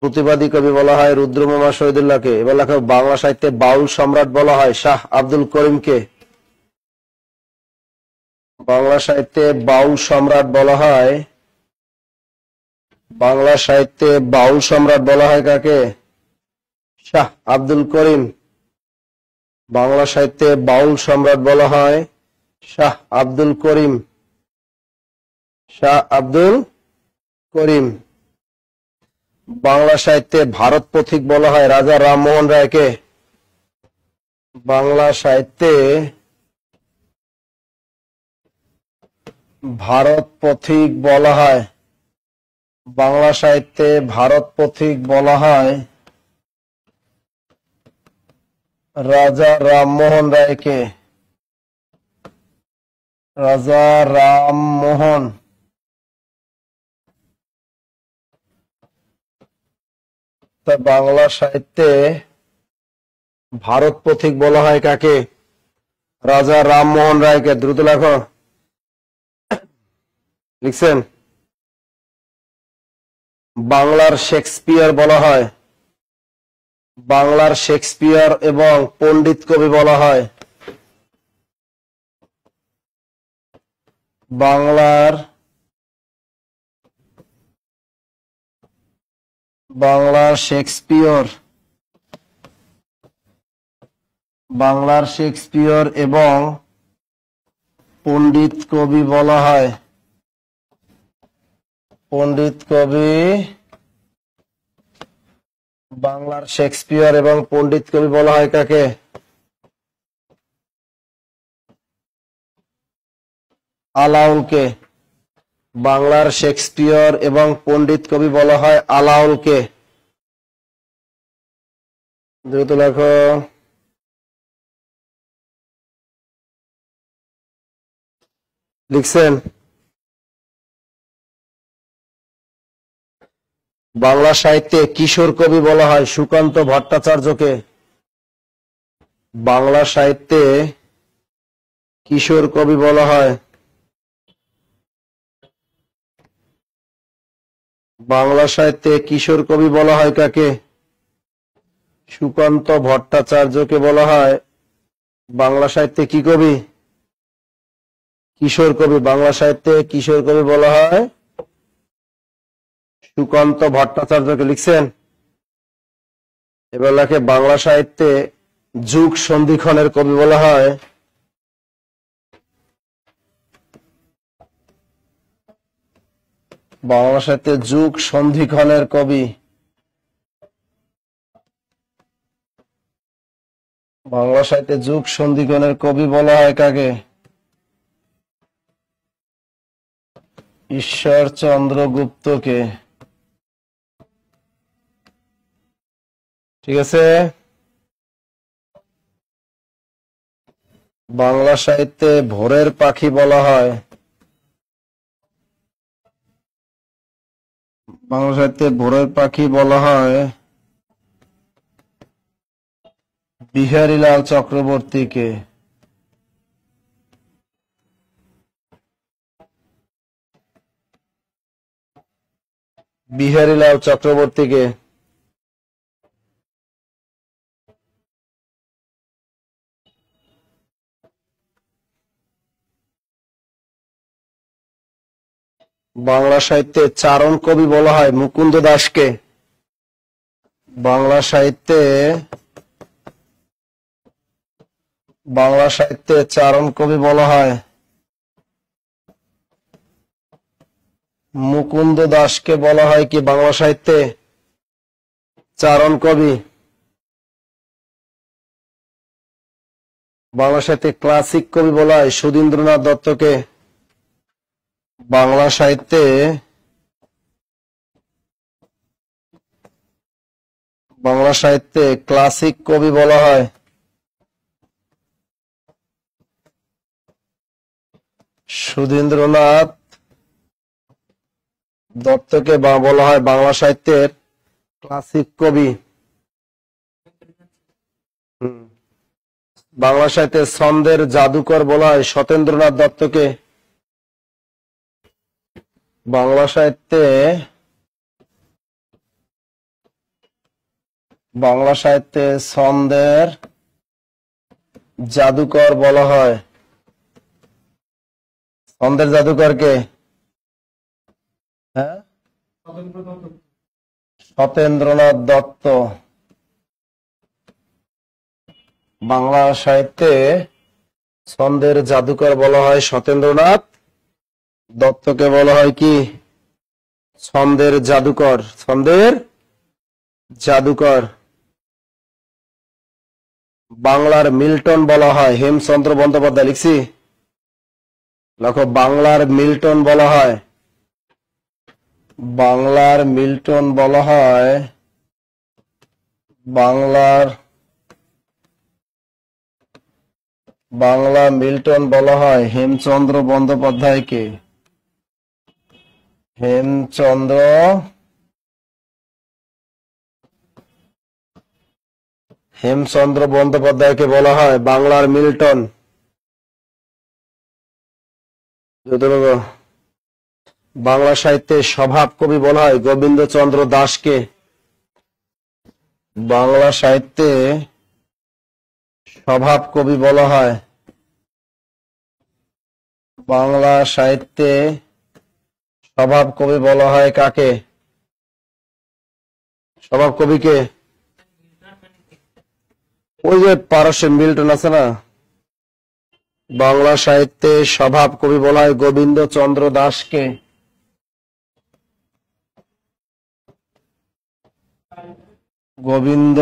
প্রতিবাদী কবি বলা হয় রুদ্র মোহাম্মদ শহীদুল্লাহকে। এবার লেখো বাংলা সাহিত্যে বাউল সম্রাট বলা হয় শাহ আব্দুল করিমকে। বাংলা সাহিত্যে বাউল সম্রাট বলা হয়, বাংলা সাহিত্যে বাউল সম্রাট বলা হয় কাকে? শাহ আব্দুল করিম। বাংলা সাহিত্যে বাউল সম্রাট বলা হয় শাহ আব্দুল করিম, শাহ আব্দুল করিম। বাংলা সাহিত্যে ভারত পথিক বলা হয় রাজা রামমোহন রায়কে। বাংলা সাহিত্যে ভারত পথিক বলা হয়, বাংলা সাহিত্যে ভারত পথিক বলা হয় রাজা রামমোহন রায়কে। রাজা রামমোহন। তা বাংলা সাহিত্যে ভারত পথিক বলা হয় কাকে? রাজা রামমোহন রায়কে। দ্রুত লেখো। লিখছেন? বাংলার শেক্সপিয়ার বলা হয়, বাংলার শেক্সপিয়ার এবং পণ্ডিত কবি বলা হয়, বাংলার শেক্সপিয়র এবং পণ্ডিত কবি বলা হয়। বাংলার শেক্সপিয়র এবং পণ্ডিত কবি বলা হয় কাকে? আলাওলকে। বাংলার শেক্সপিয়র এবং পণ্ডিত কবি বলা হয় আলাওলকে। দ্রুত লেখো। লিখছেন? বাংলা সাহিত্যে কিশোর কবি বলা হয় সুকান্ত ভট্টাচার্যকে। বাংলা সাহিত্যে কিশোর কবি বলা হয়। বাংলা সাহিত্যে কিশোর কবি বলা হয় কাকে? সুকান্ত ভট্টাচার্যকে বলা হয় বাংলা সাহিত্যে কি কবি? কিশোর কবি। বাংলা সাহিত্যে কিশোর কবি বলা হয় সুকান্ত ভট্টাচার্যকে। লিখছেন? এবার লেখে বাংলা সাহিত্যে যুগ সন্ধিক্ষণের কবি বলা হয় বাংলা সাহিত্যে যুগ সন্ধিক্ষণের কবি। বাংলা সাহিত্যে যুগ সন্ধিক্ষণের কবি বলা হয় কাকে? ঈশ্বরচন্দ্র গুপ্তকে। ঠিক আছে? বাংলা সাহিত্যে ভোরের পাখি বলা হয় বাংলা সাহিত্যে ভোরের পাখি বলা হয় বিহারীলাল চক্রবর্তীকে। বিহারীলাল চক্রবর্তীকে। বাংলা সাহিত্যে চারণ কবি বলা হয় মুকুন্দ দাসকে। বাংলা সাহিত্যে চারণ কবি বলা হয় মুকুন্দ দাসকে। বলা হয় কি বাংলা সাহিত্যে চারণ কবি? বাংলা সাহিত্যে ক্লাসিক কবি বলা হয় সুধীন্দ্রনাথ দত্তকে। বাংলা সাহিত্যে ক্লাসিক কবি বলা হয় সুধীন্দ্রনাথ দত্তকে। বলা হয় বাংলা সাহিত্যের ক্লাসিক কবি। বাংলা সাহিত্যে ছন্দের জাদুকর বলা হয় সত্যেন্দ্রনাথ দত্তকে। বাংলা সাহিত্যে ছন্দের জাদুকর বলা হয়। ছন্দের জাদুকরকে? হ্যাঁ, সত্যেন্দ্রনাথ দত্ত। বাংলা সাহিত্যে ছন্দের জাদুকর বলা হয় সত্যেন্দ্রনাথ দত্তকে। বলা হয় কি ছন্দের জাদুকর। বাংলার মিল্টন বলা হয় হেমচন্দ্র বন্দ্যোপাধ্যায়। লিখছি? দেখো, বাংলার মিল্টন বলা হয় হেমচন্দ্র বন্দ্যোপাধ্যায়কে। হেমচন্দ্র বন্দ্যোপাধ্যায়কে বলা হয় বাংলার মিল্টন। বাংলা সাহিত্যে স্বভাব কবি বলা হয় গোবিন্দচন্দ্র দাসকে। বাংলা সাহিত্যে স্বভাব কবি বলা হয় বাংলা সাহিত্যে স্বভাব কবি বলা হয় কাকে? স্বভাব কবিকে ওই যে পারস্যের মিল্টন আছে না। বাংলা সাহিত্যে স্বভাব কবি বলা হয় গোবিন্দচন্দ্র দাসকে। গোবিন্দ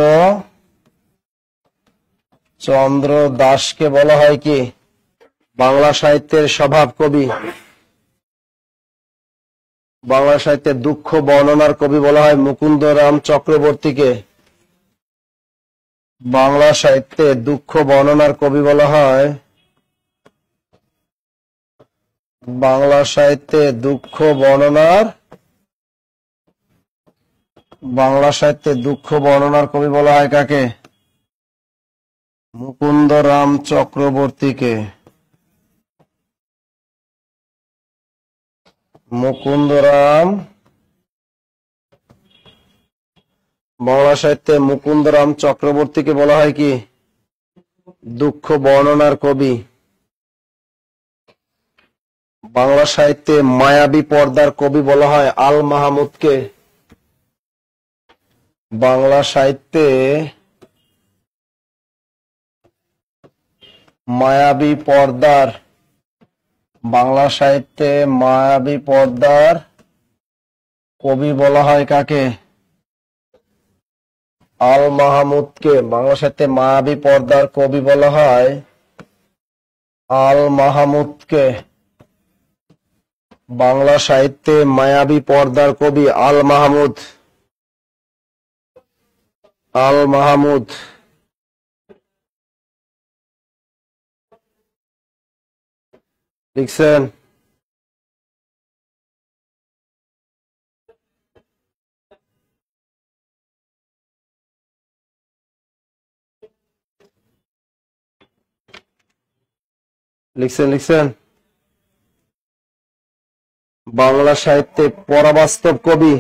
চন্দ্র দাসকে বলা হয় কি বাংলা সাহিত্যের স্বভাব কবি। বাংলা সাহিত্যের দুঃখ বর্ণনার কবি বলা হয় মুকুন্দরাম চক্রবর্তীকে। বাংলা সাহিত্যে দুঃখ বর্ণনার কবি বলা হয় বাংলা সাহিত্যে দুঃখ বর্ণনার কবি বলা হয় কাকে? মুকুন্দরাম চক্রবর্তীকে। বাংলা সাহিত্যে মুকুন্দরাম চক্রবর্তীকে বলা হয় কি দুঃখ বর্ণনার কবি। বাংলা সাহিত্যে মায়াবী পর্দার কবি বলা হয় আল মাহমুদকে। বাংলা সাহিত্যে মায়াবী পর্দার কবি বলা হয় কাকে? আল মাহমুদকে। বাংলা সাহিত্যে মায়াবী পর্দার কবি বলা হয় আল মাহমুদকে। বাংলা সাহিত্যে মায়াবী পর্দার কবি আল মাহমুদ। লিখছেন? লিখছেন? বাংলা সাহিত্যে পরাবাস্তব কবি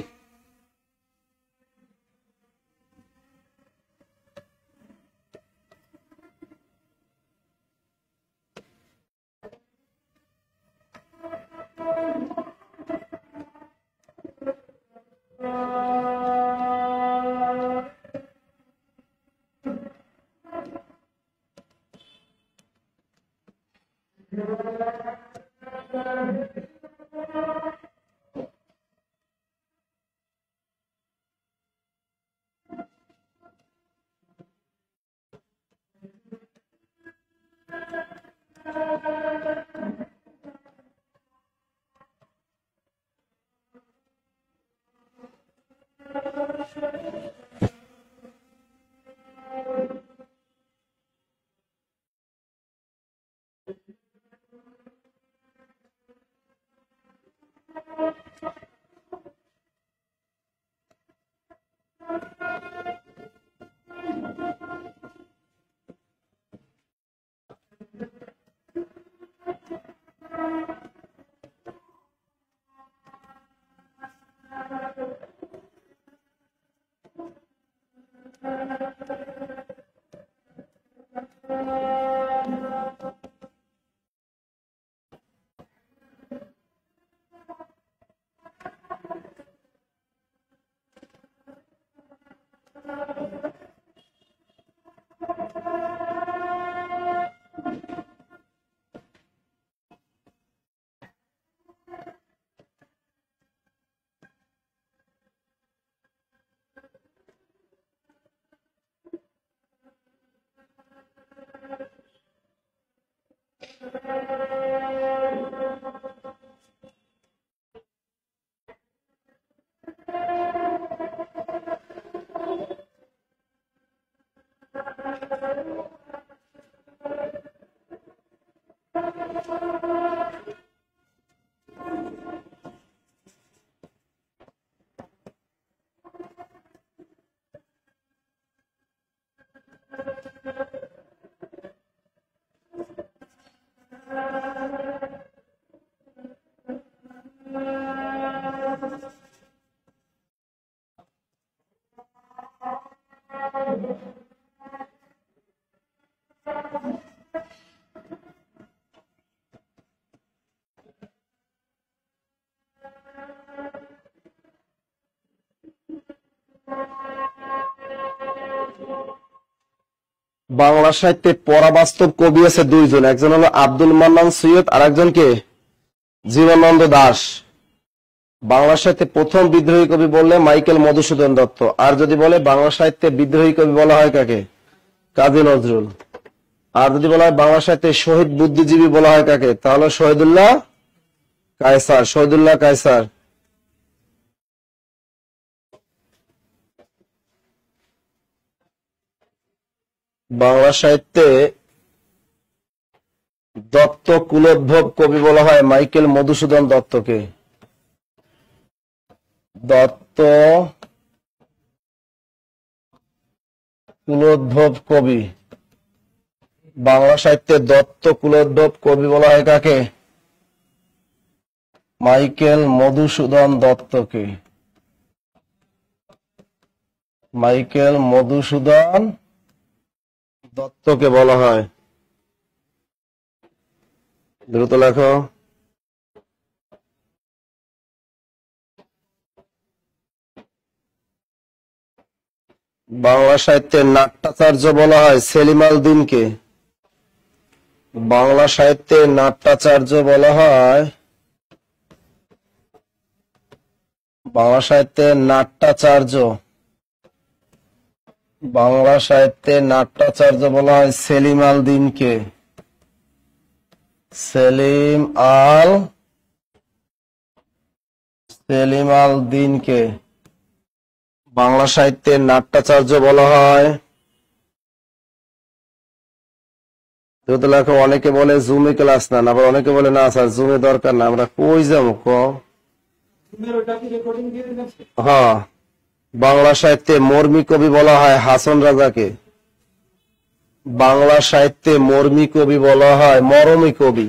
বাংলা সাহিত্যে পরাবাস্তব কবি আছে দুইজন, একজন হলো আব্দুল মান্নান সৈয়দ আর একজন কে জীবনানন্দ দাশ। বাংলা সাহিত্যে প্রথম বিদ্রোহী কবি বললে মাইকেল মধুসূদন দত্ত, আর যদি বলে বাংলা সাহিত্যে বিদ্রোহী কবি বলা হয় কাকে, কাজী নজরুল। আর যদি বলা হয় বাংলা সাহিত্যে শহীদ বুদ্ধিজীবী বলা হয় কাকে, তাহলে শহীদুল্লাহ কায়সার, শহীদুল্লাহ কায়সার। বাংলা সাহিত্যে দত্ত কুলোদ্ভব কবি বলা হয় মাইকেল মধুসূদন দত্তকে। দত্ত কুলোদ্ভব কবি, বাংলা সাহিত্যে দত্ত কুলোদ্ভব কবি বলা হয় কাকে, মাইকেল মধুসূদন দত্তকে। মাইকেল মধুসূদন দত্তকে বলা হয়। দ্রুত লেখো। বাংলা সাহিত্যের নাট্যাচার্য বলা হয় সেলিম আল দীনকে। বাংলা সাহিত্যের নাট্যাচার্য বলা হয়, বাংলা সাহিত্যের নাট্যাচার্য, বাংলা সাহিত্যের নাট্যাচার্য বলা হয় সেলিম আল দীনকে। সেলিম আল দীনকে বাংলা সাহিত্যের নাট্যাচার্য বলা হয়। যেহেতু লেখো, অনেকে বলে জুমে ক্লাস না, আবার অনেকে বলে না স্যার জুমে দরকার না, আমরা কই যাবো ক। হ্যাঁ, বাংলা সাহিত্যে মর্মী কবি বলা হয় হাসন রাজাকে। বাংলা সাহিত্যে মর্মী কবি বলা হয় মরমী কবি।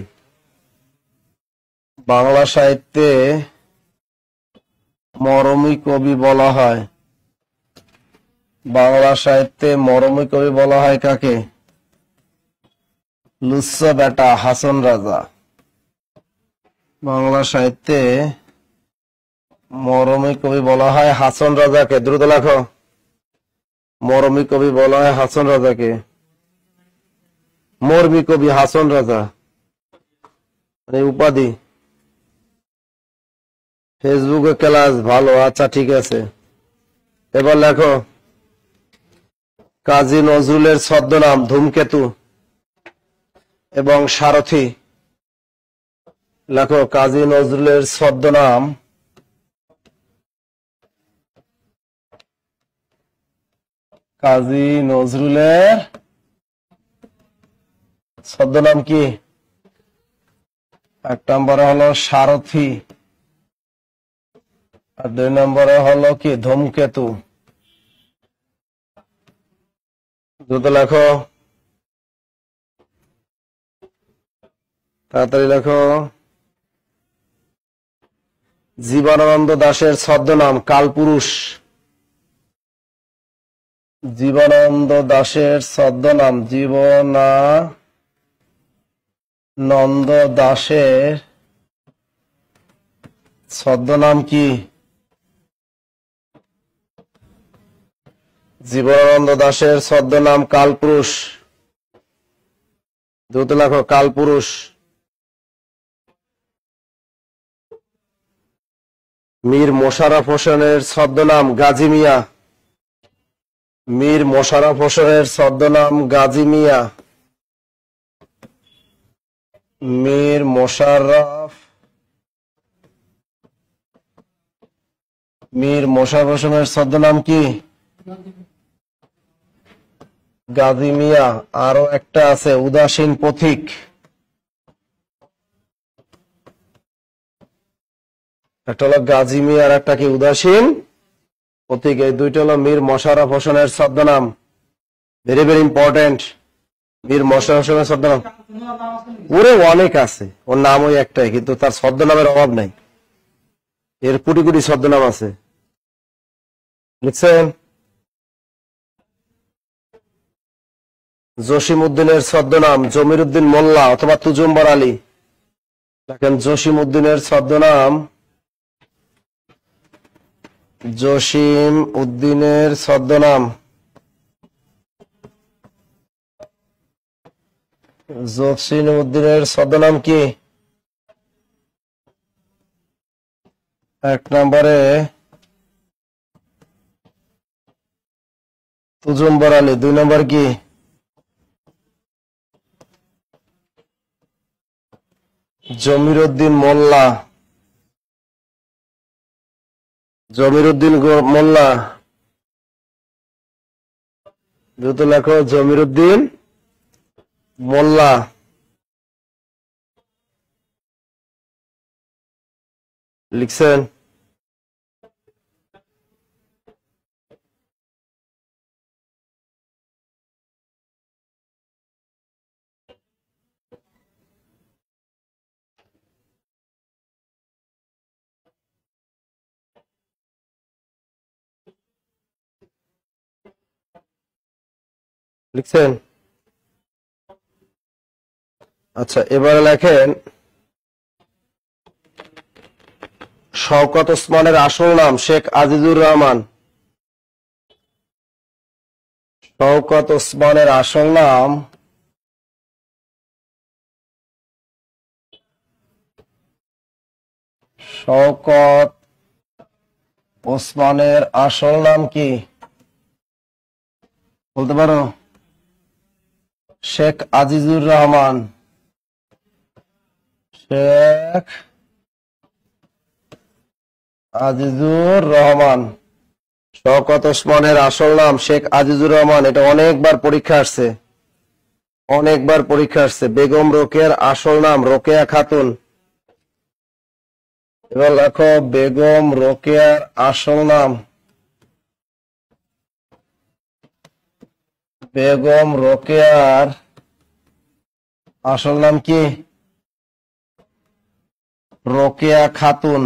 বাংলা সাহিত্যে মরমী কবি বলা হয়, বাংলা সাহিত্যে মরমী কবি বলা হয় কাকে, লুচ্ছ বেটা হাসন রাজা। বাংলা সাহিত্যে মরমী কবি বলা হয় হাসন রাজাকে। দ্রুত লেখো। মরমী কবি বলা হয় হাসন রাজাকে। মরমী কবি হাসন রাজা উপাধি। ফেসবুকে ক্লাস ভালো, আচ্ছা ঠিক আছে। এবার লেখো, কাজী নজরুলের ছদ্মনাম ধূমকেতু এবং সারথি। লেখো, কাজী নজরুলের ছদ্মনাম, কাজী নজরুলের ছদ্মনাম কি? এক নম্বরে হলো সারথি, আর 2 নম্বরে হলো কি ধূমকেতু। দ্রুত লেখো, তাড়াতাড়ি লেখো। জীবনানন্দ দাশের ছদ্মনাম কালপুরুষ। জীবনানন্দ দাশের ছদ্মনাম, জীবনানন্দ দাশের ছদ্মনাম কি? জীবনানন্দ দাশের ছদ্মনাম কালপুরুষ। দ্রুত লেখো, কালপুরুষ। মীর মোশাররফ হোসেনের ছদ্মনাম গাজী মিয়া। মীর মোশাররফ হোসেনের ছদ্মনাম গাজী মিয়া। মীর মোশাররফ হোসেনের ছদ্মনাম কি? গাজী মিয়া। আরো একটা আছে উদাসীন পথিক। একটা হলো গাজী মিয়া আর একটা কি উদাসীন পথিক। এই দুইটা হলো মীর মোশাররফ হোসেনের ছদ্মনাম। Very very important. Mir Mosharraf হোসেনের ছদ্মনাম ওরে অনেক আছে, ওর নাম ওই একটাই, কিন্তু তার ছদ্মনামের অভাব নাই। এর কোটি কোটি ছদ্মনাম আছে। লিখছেন? জসিম উদ্দিনের ছদ্মনাম জমির উদ্দিন মোল্লা অথবা তুজুম্বর আলী। দেখেন, জসিম উদ্দিনের ছদ্মনাম, জসিম উদ্দিনের ছদ্মনাম জসিম উদ্দিনের ছদ্মনাম কি? 1 নম্বরে তুজুম বরালি, 2 নম্বর কি? জমির উদ্দিন মোল্লা। মোল্লা, দ্রুত লেখো, জমির উদ্দিন মোল্লা। লিখছেন? লিখছেন? আচ্ছা, এবারে লেখেন শওকত ওসমানের আসল নাম শেখ আজিজুর রহমান। শওকত ওসমানের আসল নাম শওকত ওসমানের আসল নাম কি বলতে পারো? শেখ আজিজুর রহমান। শেখ আজিজুর রহমান। শওকত ওসমানের আসল নাম শেখ আজিজুর রহমান। এটা অনেকবার পরীক্ষা আসছে, অনেকবার পরীক্ষা আসছে। বেগম রোকেয়ার আসল নাম রোকেয়া খাতুন। এবার লেখো, বেগম রোকেয়ার আসল নাম। বেগম রোকেয়ার আসল নাম কি? রোকেয়া খাতুন।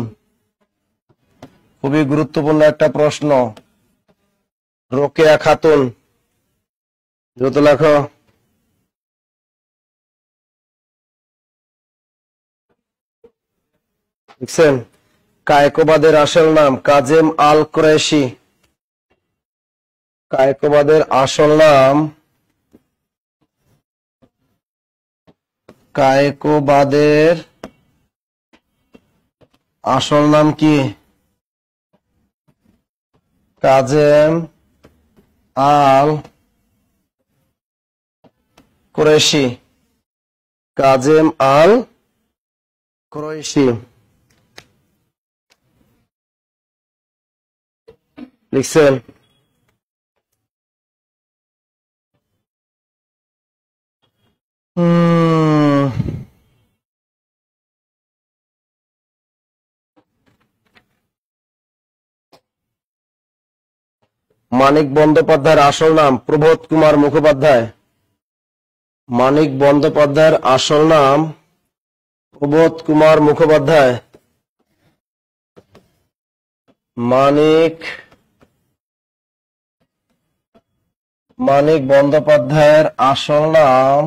খুবই গুরুত্বপূর্ণ একটা প্রশ্ন। রোকেয়া খাতুন, দ্রুত লেখো। লিখছেন? কায়কোবাদের আসল নাম কাজেম আল কুরাইশি। কায়কোবাদের আসল নাম কায়কোবাদের আসল নাম কি? কাজেম আল কুরাইশি। কাজেম আল কুরাইশি। লিখছেন? মানিক বন্দ্যোপাধ্যায়ের আসল নাম প্রবোধ কুমার মুখোপাধ্যায়। মানিক বন্দ্যোপাধ্যায়ের আসল নাম প্রবোধ কুমার মুখোপাধ্যায়। মানিক বন্দ্যোপাধ্যায়ের আসল নাম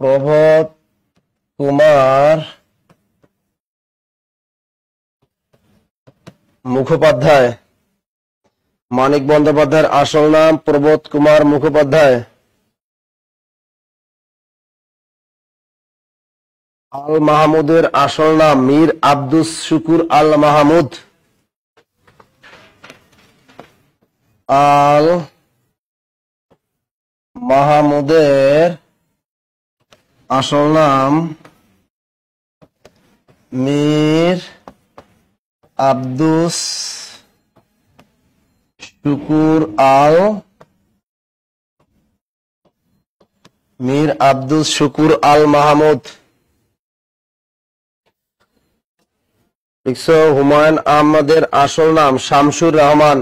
প্রবোধ কুমার মুখোপাধ্যায়। মানিক বন্দ্যোপাধ্যায়ের আসল নাম প্রবোধ কুমার মুখোপাধ্যায়। আল মাহমুদের আসল নাম মীর আব্দুস শুকুর আল মাহমুদ। আল মাহমুদের আসল নাম মীর আব্দুস শুকুর আল মাহমুদ। লিখছো? হুমায়ুন আহমেদের আসল নাম শামসুর রহমান।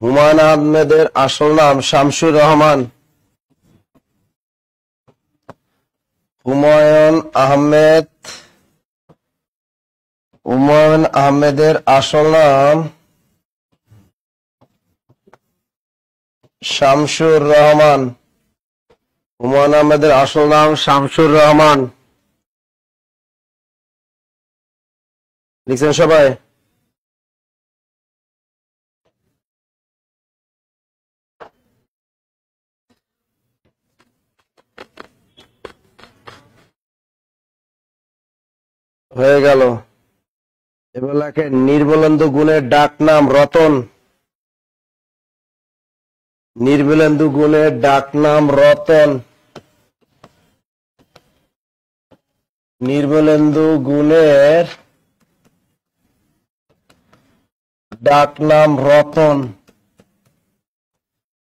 হুমায়ুন আহমেদের আসল নাম শামসুর রহমান। হুমায়ুন আহমেদের আসল নাম শামসুর রহমান। হুমায়ুন আহমেদের আসল নাম শামসুর রহমান। লিখছেন সবাই? হয়ে গেল। এবার লেখেন নির্মলেন্দু গুণের ডাক নাম রতন। নির্মলেন্দু গুণের ডাক নাম রতন। নির্মলেন্দু গুণের ডাক নাম রতন।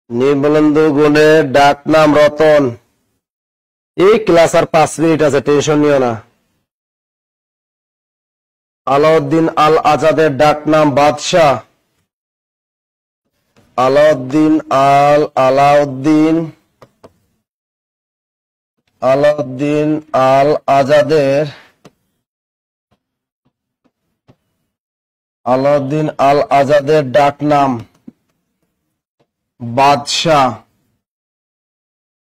নির্মলেন্দু গুণের ডাক নাম রতন। এই ক্লাস আর 5 মিনিট আছে, টেনশন নিও না। আলাউদ্দিন আল আজাদের ডাক নাম বাদশাহ। আলাউদ্দিন আল আজাদের ডাক নাম বাদশাহ।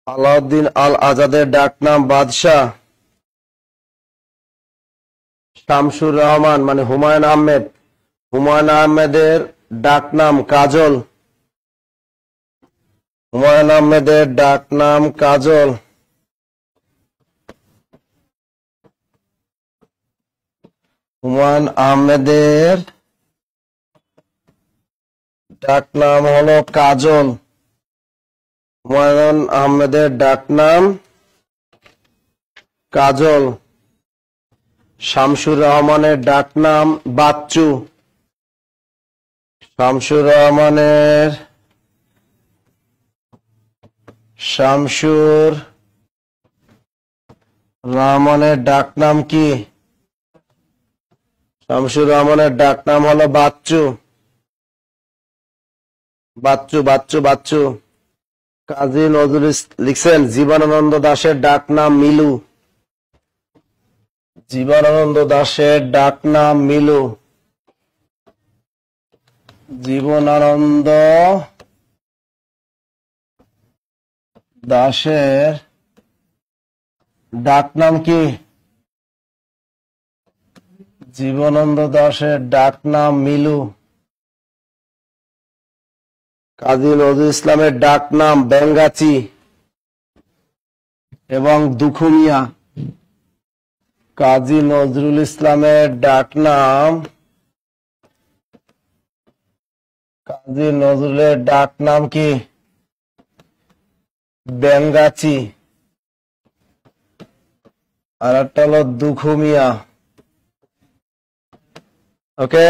আলাউদ্দিন আল আজাদের ডাক নাম বাদশাহ। শামসুর রহমান মানে হুমায়ুন আহমেদ। হুমায়ুন আহমেদের ডাক নাম কাজল। হুমায়ুন আহমেদের ডাক নাম কাজল। হুমায়ুন আহমেদের ডাক নাম হলো কাজল। হুমায়ুন আহমেদের ডাক নাম কাজল। শামসুর রহমানের ডাক নাম বাচ্চু। শামসুর রহমানের ডাক নাম কি? শামসুর রহমানের ডাক নাম হলো বাচ্চু। কাজী নজরুল লিখছেন জীবনানন্দ দাশের ডাক নাম মিলু। জীবনানন্দ দাশের ডাক নাম মিলু। জীবনানন্দ দাশের ডাক নাম কি? জীবনানন্দ দাশের ডাক নাম মিলু। কাজী নজরুল ইসলামের ডাক নাম বেঙ্গাচি এবং দুখুমিয়া। কাজী নজরুল ইসলামের ডাক নাম কি? বেঙ্গাচি। আর একটা হলো দুখুমিয়া। ওকে,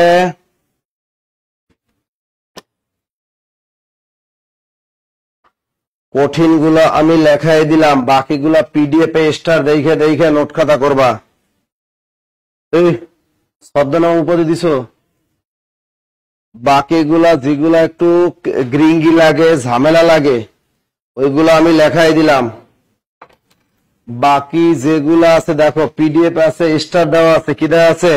কঠিন গুলো আমি লেখাই দিলাম, বাকিগুলা পিডিএফ এ স্টার দেখে নোট খাতা করবা। এই ছদ্মনাম উপাধি দিছো, বাকিগুলা যেগুলা একটু গ্রিঙ্গি লাগে, ঝামেলা লাগে, ওইগুলো আমি লেখাই দিলাম। বাকি যেগুলা আছে দেখো পিডিএফ আছে, স্টার দেওয়া আছে। কি দেওয়া আছে?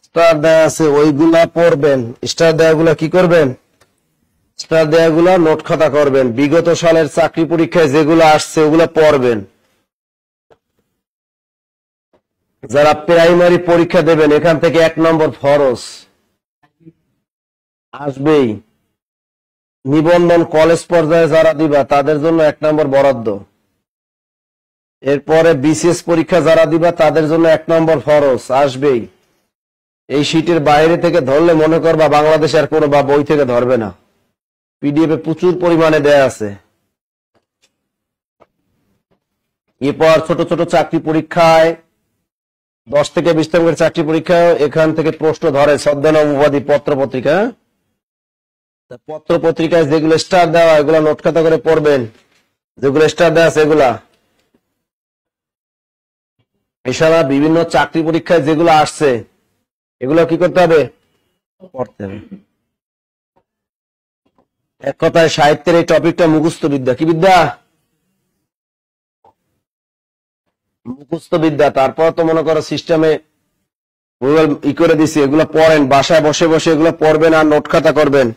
স্টার দেওয়া আছে। ওইগুলা পড়বেন। স্টার দেওয়াগুলা কি করবেন? স্টার দেওয়াগুলা নোট খাতা করবেন। বিগত সালের চাকরি পরীক্ষায় যেগুলো আসছে ওগুলো পড়বেন। যারা প্রাইমারি পরীক্ষা দেবেন এখান থেকে 1 নম্বর ফরজ আসবেই। নিবন্ধন কলেজ পর্যায়ে যারা দিবা তাদের জন্য 1 নম্বর বরাদ্দ। এরপরে বিসিএস পরীক্ষা যারা দিবা তাদের জন্য 1 নম্বর ফরজ আসবেই। এই শীটের বাইরে থেকে ধরলে মনে করবা বাংলাদেশ আর কোনো বা বই থেকে ধরবে না। পিডিএফ এ প্রচুর পরিমাণে দেয়া আছে। এরপর ছোট ছোট চাকরি পরীক্ষায় 10 থেকে 20 নম্বরের চাকরি পরীক্ষায় এখান থেকে প্রশ্ন ধরে। ছদ্মনাম উপাধি পত্র পত্রিকা, পত্র পত্রিকায় যেগুলো স্টার দেওয়া এগুলো নোট খাতা করে পড়বেন। যেগুলো স্টার দেওয়া আছে এগুলা। এছাড়া বিভিন্ন চাকরি পরীক্ষায় যেগুলো আসছে এগুলো কি করতে হবে? পড়তে হবে। এক কথায় সাহিত্যের এই টপিকটা মুখস্থ বিদ্যা। কি বিদ্যা? মুখস্থ বিদ্যা। তারপর তো মনে করো সিস্টেমে গুগল করে দিছি, এগুলো পড়েন, বাসায় বসে বসে এগুলো পড়বেন আর নোট খাতা করবেন।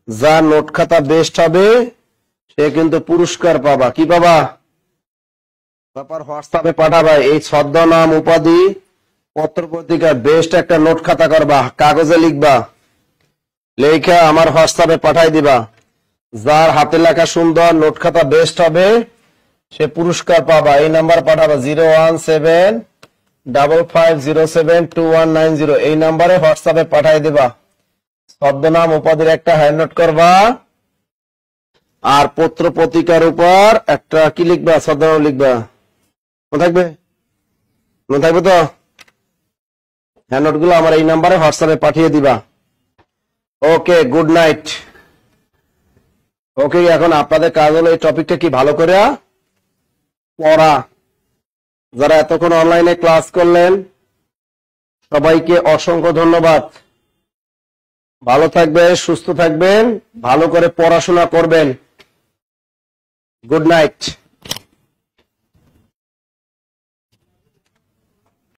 যা নোট খাতা বেস্ট হবে সে কিন্তু পুরস্কার পাবা। কি পাবা? তারপর হোয়াটসঅ্যাপে পাঠাবা এই ছদ্মনাম উপাধি পত্র পত্রিকার বেস্ট একটা নোট খাতা করবা, কাগজে লিখবা, লেখা আমার হোয়াটসঅ্যাপে পাঠাই দিবা। যার হাতে লেখা সুন্দর, নোট খাতা বেস্ট হবে সে পুরস্কার পাবা। এই নাম্বার পাঠাবা 017 55072190 এই নাম্বারে হোয়াটসঅ্যাপে পাঠিয়ে দিবা। ছদ্মনাম উপাধির একটা হ্যান্ড নোট করবা, আর পত্র পত্রিকার উপর একটা কি লিখবা, ছদ্মনাম লিখবা। মনে থাকবে? মনে থাকবে তো? হ্যান্ড নোট গুলো আমার এই নাম্বারে হোয়াটসঅ্যাপে পাঠিয়ে দিবা। ওকে, গুড নাইট। ওকে, এখন আপনাদের কাজ হলো এই টপিকটা কি ভালো করে পড়া। যারা এতক্ষণ অনলাইনে ক্লাস করলেন সবাইকে অসংখ্য ধন্যবাদ। ভালো থাকবেন, সুস্থ থাকবেন, ভালো করে পড়াশোনা করবেন। Good night.